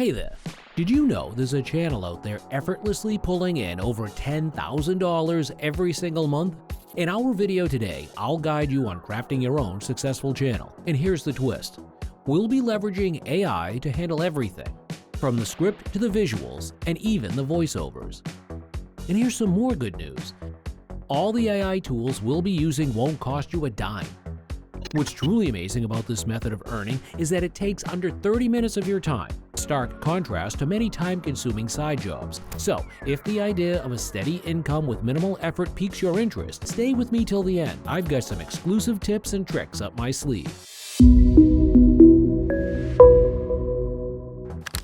Hey there! Did you know there's a channel out there effortlessly pulling in over $10,000 every single month? In our video today, I'll guide you on crafting your own successful channel. And here's the twist. We'll be leveraging AI to handle everything, from the script to the visuals and even the voiceovers. And here's some more good news. All the AI tools we'll be using won't cost you a dime. What's truly amazing about this method of earning is that it takes under 30 minutes of your time, stark contrast to many time-consuming side jobs. So, if the idea of a steady income with minimal effort piques your interest, stay with me till the end. I've got some exclusive tips and tricks up my sleeve.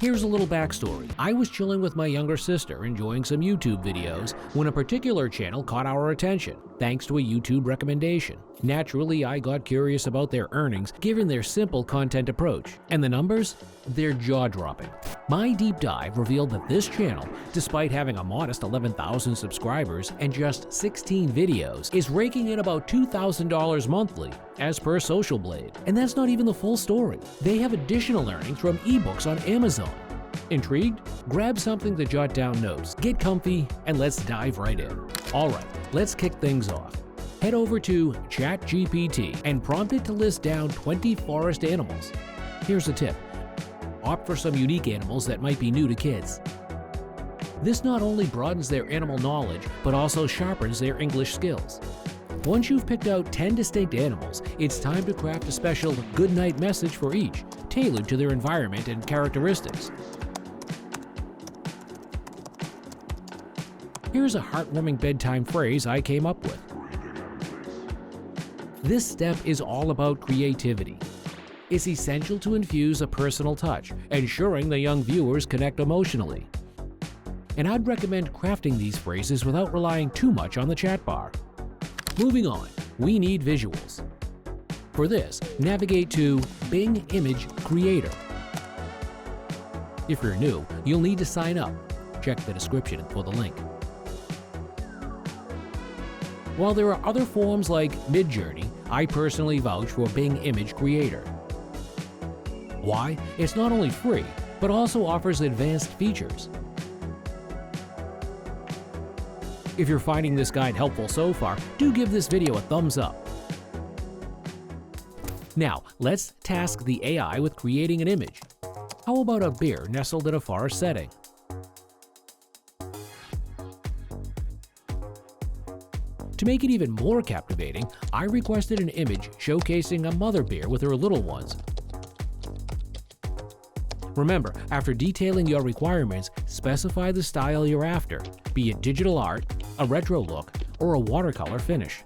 Here's a little backstory. I was chilling with my younger sister enjoying some YouTube videos when a particular channel caught our attention, thanks to a YouTube recommendation. Naturally, I got curious about their earnings given their simple content approach. And the numbers? They're jaw-dropping. My deep dive revealed that this channel, despite having a modest 11,000 subscribers and just 16 videos, is raking in about $2,000 monthly, as per Social Blade. And that's not even the full story. They have additional earnings from ebooks on Amazon. Intrigued? Grab something to jot down notes, get comfy, and let's dive right in. Alright, let's kick things off. Head over to ChatGPT and prompt it to list down 20 forest animals. Here's a tip. Opt for some unique animals that might be new to kids. This not only broadens their animal knowledge, but also sharpens their English skills. Once you've picked out 10 distinct animals, it's time to craft a special goodnight message for each, tailored to their environment and characteristics. Here's a heartwarming bedtime phrase I came up with. This step is all about creativity. It's essential to infuse a personal touch, ensuring the young viewers connect emotionally. And I'd recommend crafting these phrases without relying too much on the chat bar. Moving on, we need visuals. For this, navigate to Bing Image Creator. If you're new, you'll need to sign up. Check the description for the link. While there are other forms like Midjourney, I personally vouch for Bing Image Creator. Why? It's not only free, but also offers advanced features. If you're finding this guide helpful so far, do give this video a thumbs up. Now, let's task the AI with creating an image. How about a bear nestled in a forest setting? To make it even more captivating, I requested an image showcasing a mother bear with her little ones. Remember, after detailing your requirements, specify the style you're after, be it digital art, a retro look, or a watercolor finish.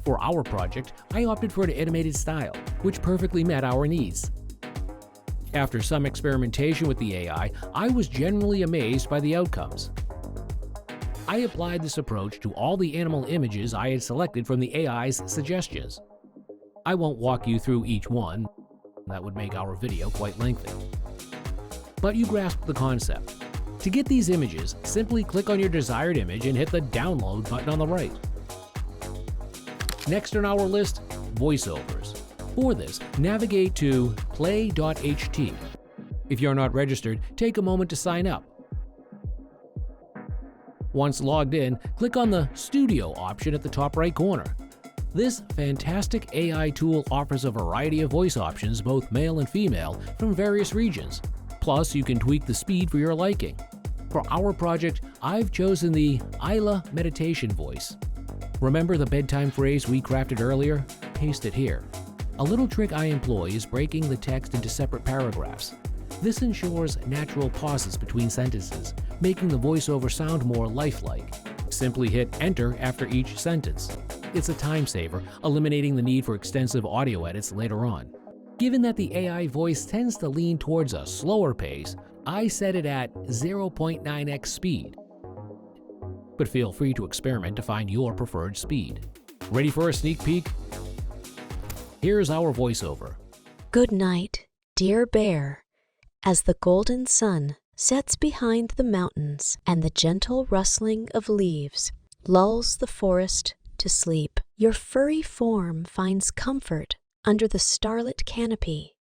For our project, I opted for an animated style, which perfectly met our needs. After some experimentation with the AI, I was genuinely amazed by the outcomes. I applied this approach to all the animal images I had selected from the AI's suggestions. I won't walk you through each one, that would make our video quite lengthy. But you grasp the concept. To get these images, simply click on your desired image and hit the download button on the right. Next on our list, voiceovers. For this, navigate to Play.HT. If you're not registered, take a moment to sign up. Once logged in, click on the Studio option at the top right corner. This fantastic AI tool offers a variety of voice options, both male and female, from various regions. Plus, you can tweak the speed for your liking. For our project, I've chosen the Isla meditation voice. Remember the bedtime phrase we crafted earlier? Paste it here. A little trick I employ is breaking the text into separate paragraphs. This ensures natural pauses between sentences, making the voiceover sound more lifelike. Simply hit Enter after each sentence. It's a time saver, eliminating the need for extensive audio edits later on. Given that the AI voice tends to lean towards a slower pace, I set it at 0.9x speed. But feel free to experiment to find your preferred speed. Ready for a sneak peek? Here's our voiceover. Good night, dear bear. As the golden sun sets behind the mountains and the gentle rustling of leaves lulls the forest to sleep, your furry form finds comfort under the starlit canopy,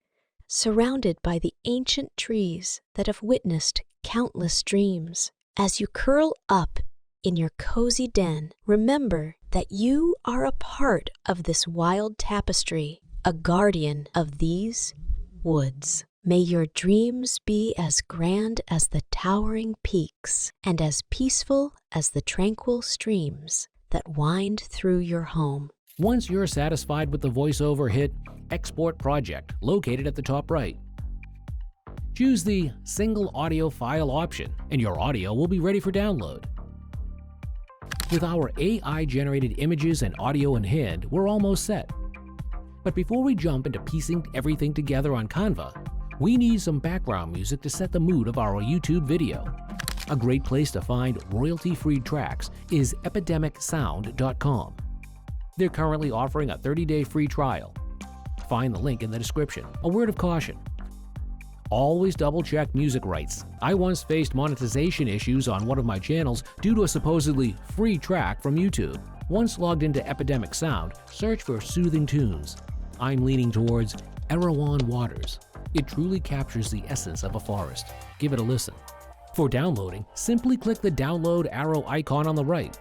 surrounded by the ancient trees that have witnessed countless dreams. As you curl up in your cozy den, remember that you are a part of this wild tapestry, a guardian of these woods. May your dreams be as grand as the towering peaks and as peaceful as the tranquil streams that wind through your home. Once you're satisfied with the voiceover, hit Export Project, located at the top right. Choose the Single Audio File option, and your audio will be ready for download. With our AI-generated images and audio in hand, we're almost set. But before we jump into piecing everything together on Canva, we need some background music to set the mood of our YouTube video. A great place to find royalty-free tracks is Epidemicsound.com. They're currently offering a 30-day free trial. Find the link in the description. A word of caution: always double-check music rights. I once faced monetization issues on one of my channels due to a supposedly free track from YouTube. Once logged into Epidemicsound, search for soothing tunes. I'm leaning towards Erawan Waters. It truly captures the essence of a forest. Give it a listen. For downloading, simply click the download arrow icon on the right.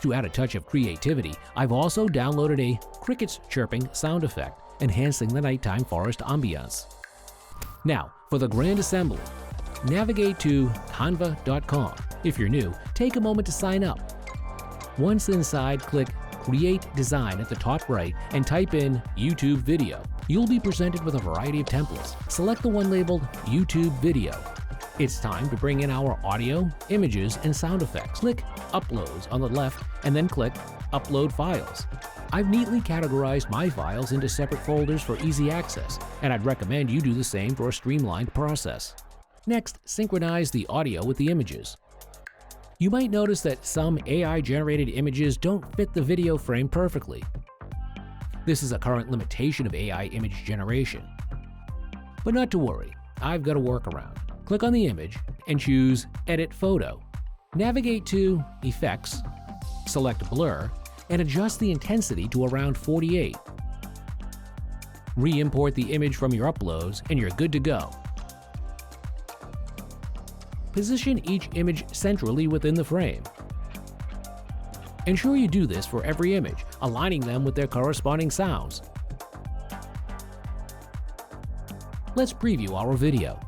To add a touch of creativity, I've also downloaded a crickets chirping sound effect, enhancing the nighttime forest ambiance. Now, for the grand assembly, navigate to canva.com. If you're new, take a moment to sign up. Once inside, click Create Design at the top right and type in YouTube Video. You'll be presented with a variety of templates. Select the one labeled YouTube Video. It's time to bring in our audio, images, and sound effects. Click Uploads on the left and then click Upload Files. I've neatly categorized my files into separate folders for easy access, and I'd recommend you do the same for a streamlined process. Next, synchronize the audio with the images. You might notice that some AI-generated images don't fit the video frame perfectly. This is a current limitation of AI image generation. But not to worry, I've got a workaround. Click on the image and choose Edit Photo. Navigate to Effects, select Blur, and adjust the intensity to around 48. Re-import the image from your uploads and you're good to go. Position each image centrally within the frame. Ensure you do this for every image, aligning them with their corresponding sounds. Let's preview our video.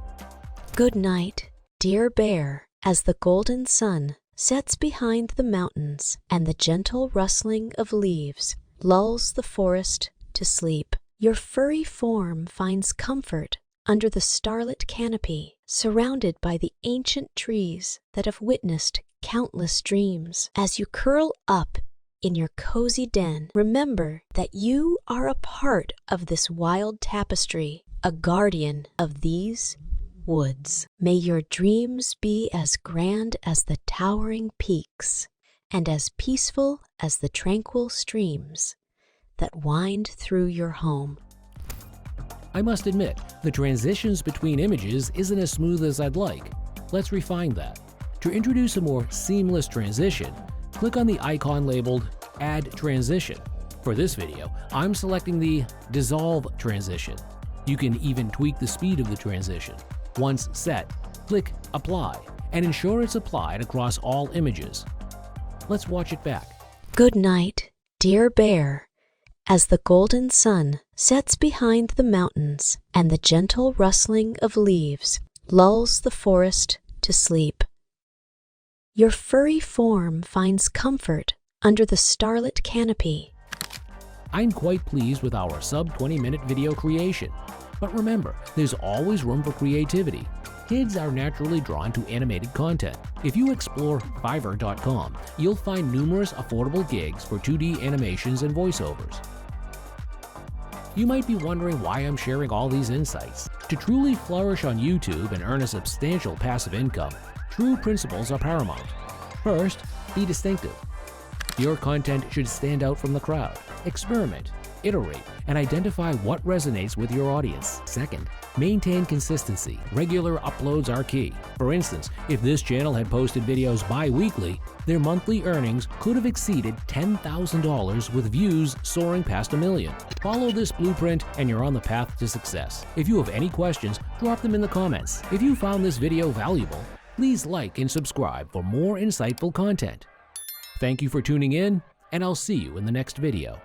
Good night, dear bear, as the golden sun sets behind the mountains and the gentle rustling of leaves lulls the forest to sleep. Your furry form finds comfort under the starlit canopy, surrounded by the ancient trees that have witnessed countless dreams. As you curl up in your cozy den, remember that you are a part of this wild tapestry, a guardian of these woods. May your dreams be as grand as the towering peaks and as peaceful as the tranquil streams that wind through your home. I must admit, the transitions between images isn't as smooth as I'd like. Let's refine that. To introduce a more seamless transition, click on the icon labeled Add Transition. For this video, I'm selecting the Dissolve transition. You can even tweak the speed of the transition. Once set, click Apply and ensure it's applied across all images. Let's watch it back. Good night, dear bear, as the golden sun sets behind the mountains and the gentle rustling of leaves lulls the forest to sleep. Your furry form finds comfort under the starlit canopy. I'm quite pleased with our sub-20-minute video creation. But remember, there's always room for creativity. Kids are naturally drawn to animated content. If you explore Fiverr.com, you'll find numerous affordable gigs for 2D animations and voiceovers. You might be wondering why I'm sharing all these insights. To truly flourish on YouTube and earn a substantial passive income, true principles are paramount. First, be distinctive. Your content should stand out from the crowd. Experiment. iterate, and identify what resonates with your audience. Second, maintain consistency. Regular uploads are key. For instance, if this channel had posted videos bi-weekly, their monthly earnings could have exceeded $10,000 with views soaring past 1 million. Follow this blueprint and you're on the path to success. If you have any questions, drop them in the comments. If you found this video valuable, please like and subscribe for more insightful content. Thank you for tuning in, and I'll see you in the next video.